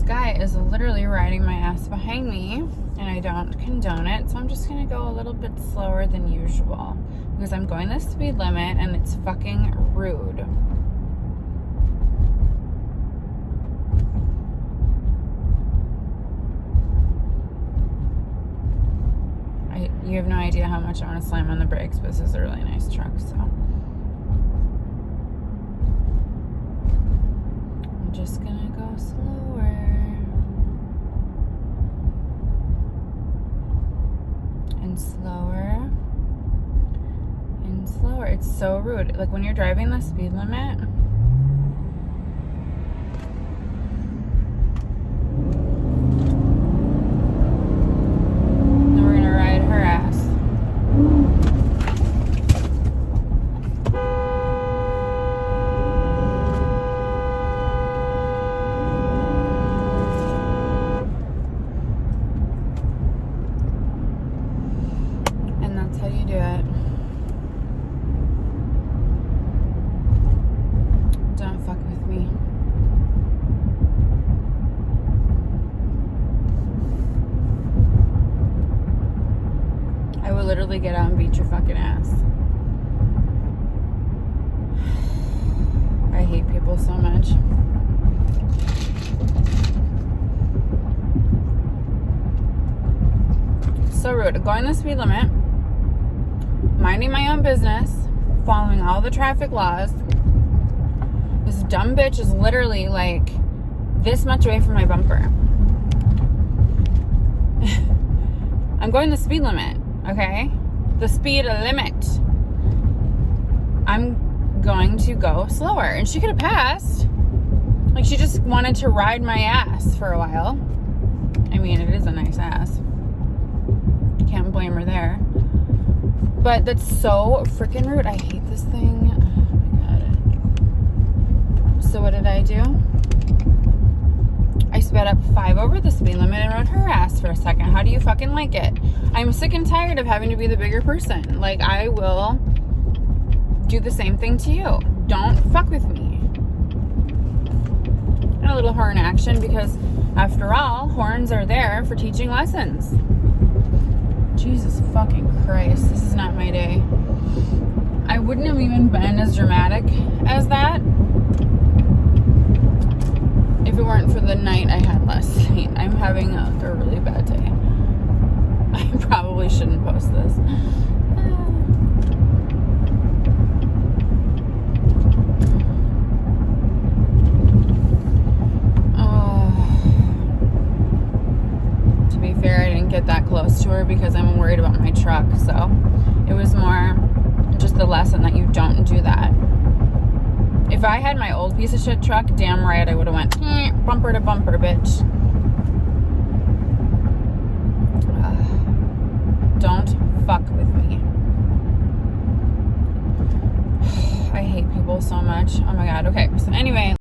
guy is literally riding my ass behind me, and I don't condone it, so I'm just gonna go a little bit slower than usual because I'm going the speed limit and it's fucking rude. You have no idea how much I want to slam on the brakes, but this is a really nice truck, so I'm just gonna go slower and slower and slower. It's so rude. Like when you're driving the speed limit, literally get out and beat your fucking ass. I hate people so much. So rude. Going the speed limit, minding my own business, following all the traffic laws. This dumb bitch is literally like this much away from my bumper. I'm going the speed limit. Okay? The speed limit. I'm going to go slower. And she could have passed. Like, she just wanted to ride my ass for a while. I mean, it is a nice ass. Can't blame her there. But that's so freaking rude. I hate this thing. Oh my god. So what did I do? I sped up 5 over the speed limit and rode her ass for a second. How do you fucking like it? I'm sick and tired of having to be the bigger person. Like, I will do the same thing to you. Don't fuck with me. And a little horn action because, after all, horns are there for teaching lessons. Jesus fucking Christ. This is not my day. I wouldn't have even been as dramatic as that if it weren't for the night I had last night. I'm having a really bad day. I probably shouldn't post this. To be fair, I didn't get that close to her because I'm worried about my truck. So it was more just the lesson that you don't do that. If I had my old piece of shit truck, damn right I would have went bumper to bumper, bitch.